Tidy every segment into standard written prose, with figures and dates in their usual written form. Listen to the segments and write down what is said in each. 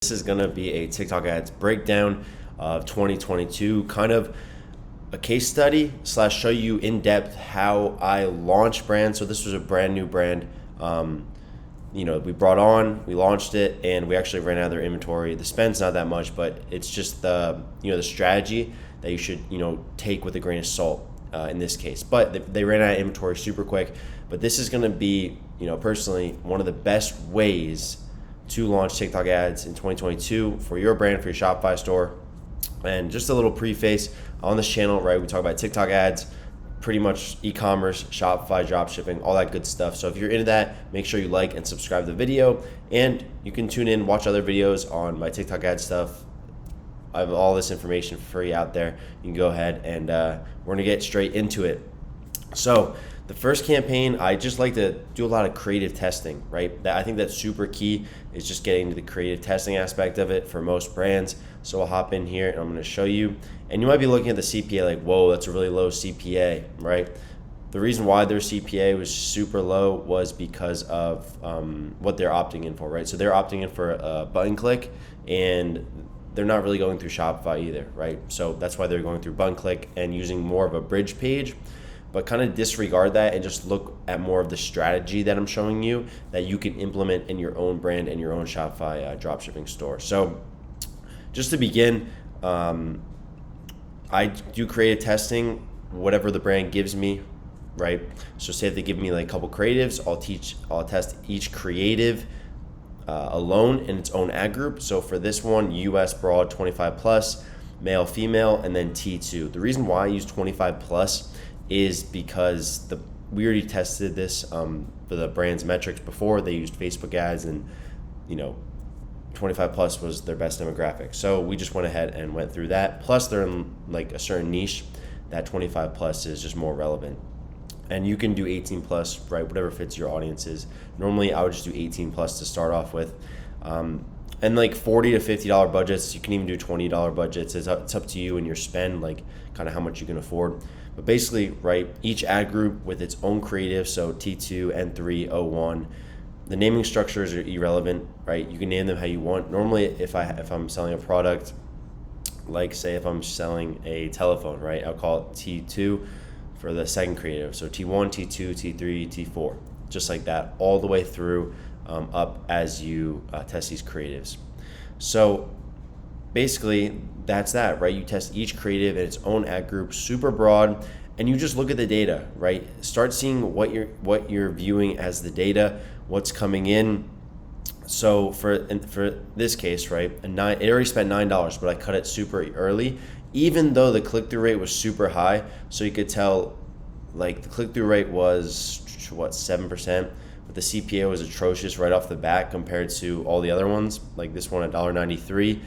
This is gonna be a TikTok ads breakdown of 2022, kind of a case study / show you in depth how I launch brands. So this was a brand new brand. We brought on, we launched it, and we actually ran out of their inventory. The spend's not that much, but it's just the strategy that you should take with a grain of salt in this case. But they ran out of inventory super quick. But this is gonna be personally one of the best ways to launch TikTok ads in 2022 for your brand, for your Shopify store. And just a little preface on this channel, right? We talk about TikTok ads, pretty much e-commerce, Shopify, dropshipping, all that good stuff. So if you're into that, make sure you like and subscribe to the video, and you can tune in, watch other videos on my TikTok ad stuff. I have all this information free out there. You can go ahead and we're gonna get straight into it. So the first campaign, I just like to do a lot of creative testing, right? I think that's super key, is just getting to the creative testing aspect of it for most brands. So I'll hop in here and I'm gonna show you. And you might be looking at the CPA like, whoa, that's a really low CPA, right? The reason why their CPA was super low was because of what they're opting in for, right? So they're opting in for a button click, and they're not really going through Shopify either, right? So that's why they're going through button click and using more of a bridge page. But kind of disregard that and just look at more of the strategy that I'm showing you that you can implement in your own brand and your own Shopify dropshipping store. So just to begin, I do creative testing, whatever the brand gives me, right? So say if they give me like a couple creatives, I'll test each creative alone in its own ad group. So for this one, US broad 25 plus, male, female, and then T2. The reason why I use 25 plus is because we already tested this for the brand's metrics before. They used Facebook ads, and 25 plus was their best demographic. So we just went ahead and went through that. Plus they're in like a certain niche that 25 plus is just more relevant. And you can do 18 plus, right? Whatever fits your audiences. Normally I would just do 18 plus to start off with. And like $40 to $50 budgets, you can even do $20 budgets. It's up to you and your spend, like kind of how much you can afford. But basically, right, each ad group with its own creative, so T2, N3, O1. The naming structures are irrelevant, right? You can name them how you want. Normally, if I'm selling a product, like say if I'm selling a telephone, right, I'll call it T2 for the second creative. So T1, T2, T3, T4, just like that, all the way through up as you test these creatives. So basically, that's that, right? You test each creative in its own ad group, super broad, and you just look at the data, right? Start seeing what you're viewing as the data, what's coming in. So for this case, right, it already spent $9, but I cut it super early, even though the click-through rate was super high. So you could tell, like, the click-through rate was 7%, but the CPA was atrocious right off the bat compared to all the other ones. Like this one, $1.93.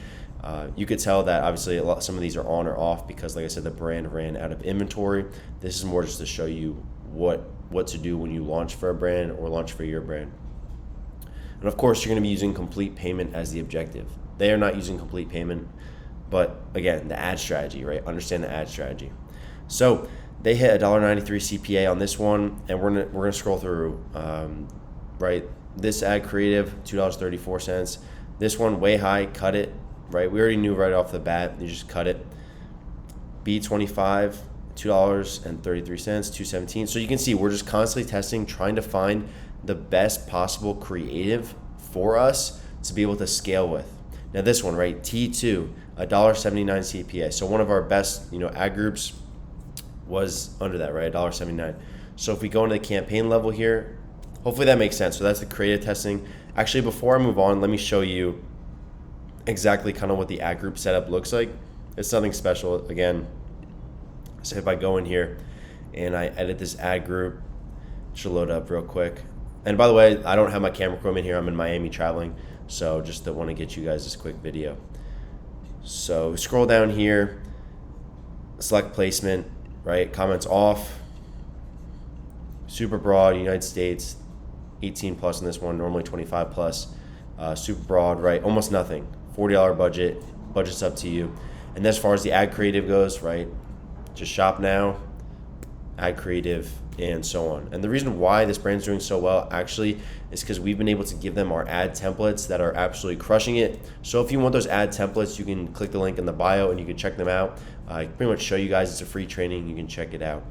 You could tell that obviously some of these are on or off because, like I said, the brand ran out of inventory. This is more just to show you what to do when you launch for a brand or launch for your brand. And of course, you're going to be using complete payment as the objective. They are not using complete payment, but again, the ad strategy, right? Understand the ad strategy. So they hit $1.93 CPA on this one, and we're gonna scroll through. Right, this ad creative, $2.34. This one way high, cut it. Right, we already knew right off the bat. You just cut it. B25, $2.33, $2.17. So you can see we're just constantly testing, trying to find the best possible creative for us to be able to scale with. Now this one, right, T2, $1.79 CPA. So one of our best, ad groups was under that, right, $1.79. So if we go into the campaign level here, hopefully that makes sense. So that's the creative testing. Actually, before I move on, let me show you exactly kind of what the ad group setup looks like. It's nothing special. Again, so if I go in here and I edit this ad group, it should load up real quick. And by the way, I don't have my camera equipment here. I'm in Miami traveling, so just want to get you guys this quick video. So scroll down here, select placement, right? Comments off, super broad, United States, 18 plus in this one, normally 25 plus, super broad, right? Almost nothing. $40 budget's up to you. And as far as the ad creative goes, right, just shop now, ad creative, and so on. And the reason why this brand's doing so well actually is because we've been able to give them our ad templates that are absolutely crushing it. So if you want those ad templates, you can click the link in the bio and you can check them out. I pretty much show you guys, it's a free training, you can check it out.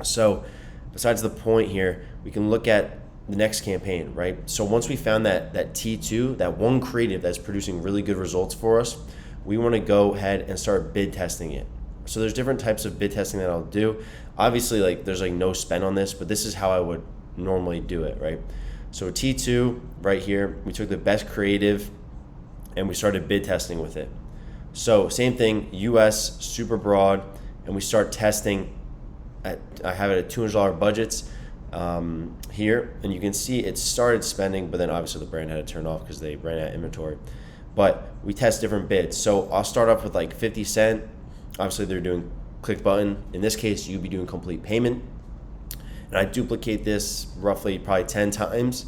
So besides the point here, we can look at the next campaign, right? So once we found that T2, that one creative that's producing really good results for us, we want to go ahead and start bid testing it. So there's different types of bid testing that I'll do. Obviously, like there's like no spend on this, but this is how I would normally do it, right? So T2 right here, we took the best creative and we started bid testing with it. So same thing, US, super broad, and we start testing I have it at $200 budgets here, and you can see it started spending, but then obviously the brand had to turn off because they ran out of inventory. But we test different bids. So I'll start off with like 50 cent. Obviously they're doing click button. In this case, you'd be doing complete payment. And I duplicate this roughly probably 10 times,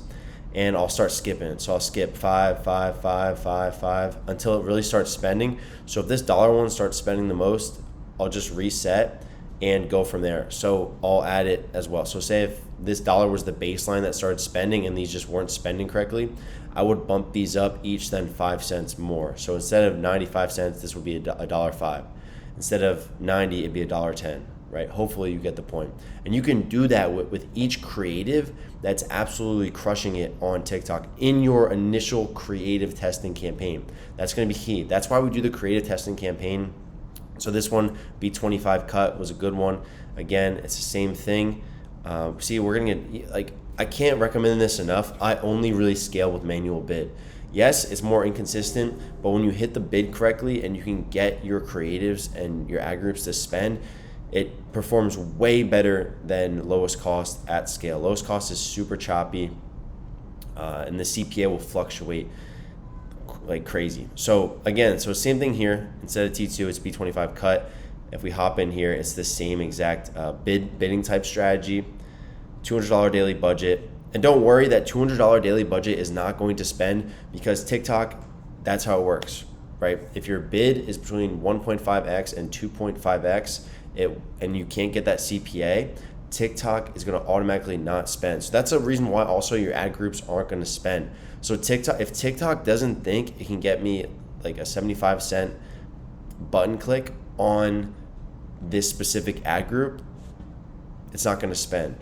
and I'll start skipping it. So I'll skip 5, 5, 5, 5, 5 until it really starts spending. So if this dollar one starts spending the most, I'll just reset and go from there. So I'll add it as well. So say if this dollar was the baseline that started spending and these just weren't spending correctly, I would bump these up each then 5 cents more. So instead of 95 cents, this would be $1.05. Instead of 90, it'd be $1.10, right? Hopefully you get the point. And you can do that with each creative that's absolutely crushing it on TikTok in your initial creative testing campaign. That's gonna be key. That's why we do the creative testing campaign. So this one, B25 cut, was a good one. Again, it's the same thing. See, we're gonna get, like, I can't recommend this enough. I only really scale with manual bid. Yes, it's more inconsistent, but when you hit the bid correctly and you can get your creatives and your ad groups to spend, it performs way better than lowest cost at scale. Lowest cost is super choppy, and the CPA will fluctuate like crazy. So again, so same thing here. Instead of T2, it's B25 cut. If we hop in here, it's the same exact bidding type strategy. $200 daily budget. And don't worry, that $200 daily budget is not going to spend, because TikTok, that's how it works, right? If your bid is between 1.5x and 2.5x, and you can't get that CPA, TikTok is going to automatically not spend. So that's a reason why also your ad groups aren't going to spend. So TikTok, if TikTok doesn't think it can get me like a 75-cent button click on this specific ad group, it's not going to spend.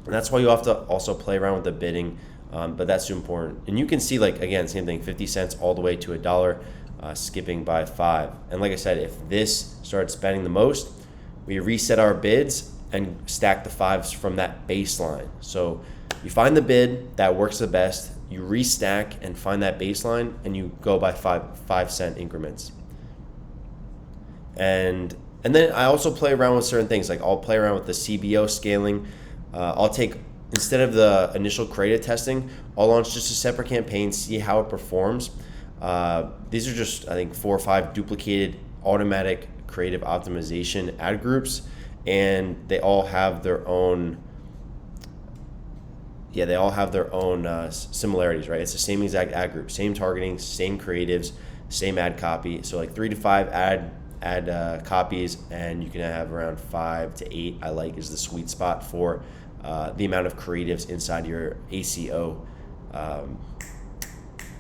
And that's why you have to also play around with the bidding, but that's too important. And you can see, like, again, same thing, 50 cents all the way to $1, skipping by 5. And like I said, if this starts spending the most, we reset our bids and stack the 5s from that baseline. So you find the bid that works the best, you restack and find that baseline, and you go by 5-cent increments. And then I also play around with certain things. Like I'll play around with the CBO scaling. I'll take, instead of the initial creative testing, I'll launch just a separate campaign, see how it performs. These are just, I think, 4 or 5 duplicated automatic creative optimization ad groups, and they all have their own similarities, right? It's the same exact ad group, same targeting, same creatives, same ad copy. So like 3 to 5 ad copies, and you can have around 5 to 8. I like is the sweet spot for the amount of creatives inside your ACO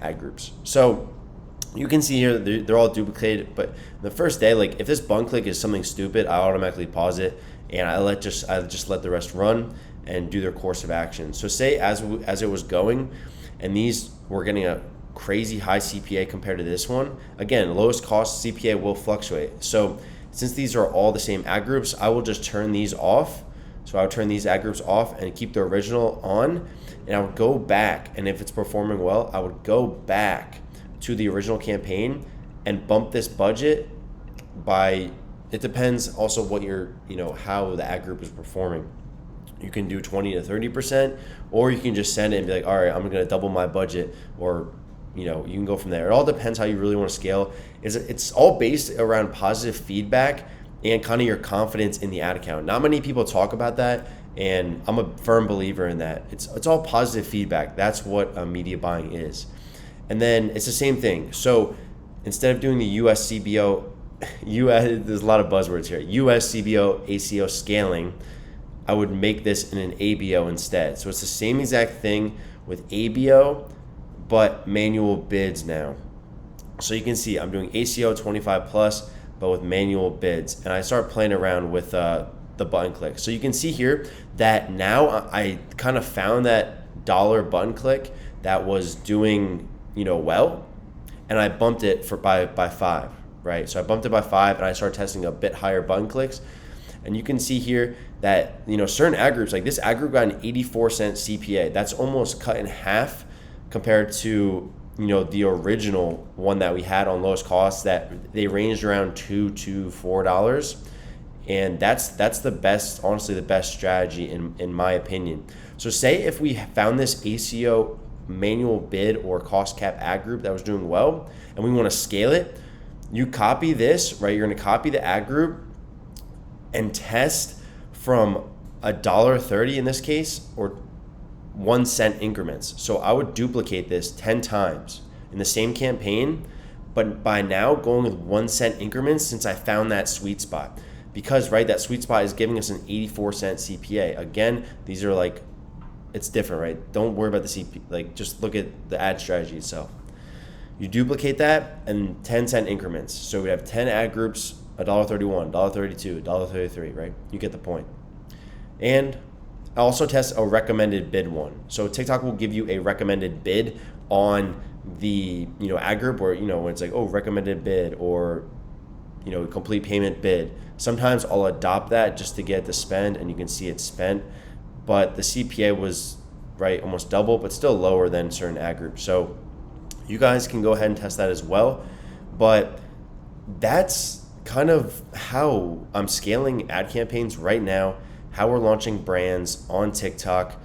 ad groups. So you can see here they're all duplicated, but the first day, like if this button click is something stupid, I automatically pause it and I just let the rest run and do their course of action. So say as it was going, and these were getting a crazy high CPA compared to this one, again, lowest cost CPA will fluctuate. So since these are all the same ad groups, I will just turn these off. So I would turn these ad groups off and keep the original on, and I would go back, and if it's performing well, I would go back to the original campaign and bump this budget by, it depends also what how the ad group is performing. You can do 20 to 30%, or you can just send it and be like, all right, I'm gonna double my budget, or you can go from there. It all depends how you really want to scale. It's all based around positive feedback and kind of your confidence in the ad account. Not many people talk about that, and I'm a firm believer in that. It's all positive feedback. That's what media buying is. And then it's the same thing. So instead of doing the US CBO, there's a lot of buzzwords here, US CBO ACO scaling, I would make this in an ABO instead. So it's the same exact thing with ABO, but manual bids now. So you can see I'm doing ACO 25 plus, but with manual bids. And I start playing around with the button click. So you can see here that now I kind of found that dollar button click that was doing, well, and I bumped it by 5, right? So I bumped it by 5 and I started testing a bit higher button clicks. And you can see here that, certain ad groups, like this ad group got an 84-cent CPA. That's almost cut in half compared to, the original one that we had on lowest cost that they ranged around $2 to $4. And that's the best, honestly, the best strategy in my opinion. So say if we found this ACO manual bid or cost cap ad group that was doing well and we want to scale it, you copy this, right? You're going to copy the ad group and test from $1.30 in this case, or 1 cent increments. So I would duplicate this 10 times in the same campaign, but by now going with 1 cent increments since I found that sweet spot. Because, right, that sweet spot is giving us an 84-cent CPA. Again, these are like, it's different, right? Don't worry about the CPA, like just look at the ad strategy itself. You duplicate that in 10-cent increments. So we have 10 ad groups, $1.31, $1.32, $1.33, right? You get the point. And I also test a recommended bid one. So TikTok will give you a recommended bid on the ad group, or when it's like, oh, recommended bid, or complete payment bid. Sometimes I'll adopt that just to get the spend, and you can see it's spent, but the CPA was right almost double, but still lower than certain ad groups. So you guys can go ahead and test that as well. But that's kind of how I'm scaling ad campaigns right now, how we're launching brands on TikTok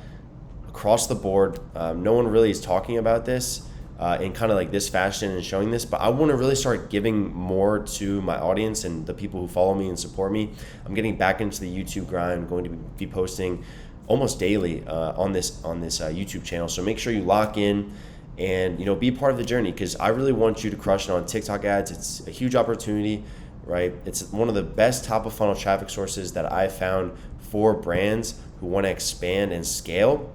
across the board. No one really is talking about this in kind of like this fashion and showing this, but I want to really start giving more to my audience and the people who follow me and support me. I'm getting back into the YouTube grind. I'm going to be posting almost daily on this YouTube channel. So make sure you lock in and be part of the journey, because I really want you to crush it on TikTok ads. It's a huge opportunity, right? It's one of the best top of funnel traffic sources that I've found for brands who want to expand and scale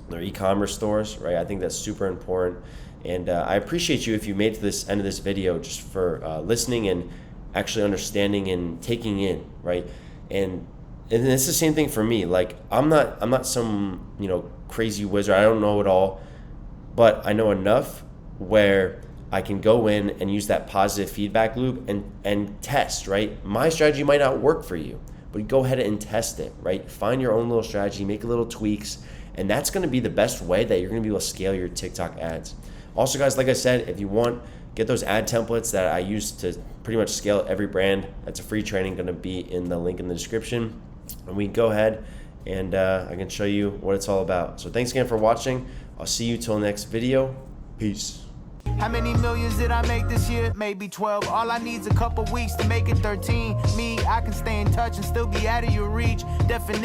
their e-commerce stores, right? I think that's super important. And I appreciate you if you made it to this end of this video, just for listening and actually understanding and taking in, right? And it's the same thing for me. Like I'm not some crazy wizard. I don't know it all, but I know enough where I can go in and use that positive feedback loop and test, right? My strategy might not work for you, but go ahead and test it, right? Find your own little strategy, make little tweaks, and that's going to be the best way that you're going to be able to scale your TikTok ads. Also, guys, like I said, if you want, get those ad templates that I use to pretty much scale every brand. That's a free training, going to be in the link in the description. And we can go ahead and I can show you what it's all about. So thanks again for watching. I'll see you till next video. Peace. How many millions did I make this year? Maybe 12. All I need's a couple weeks to make it 13. Me, I can stay in touch and still be out of your reach. Definition.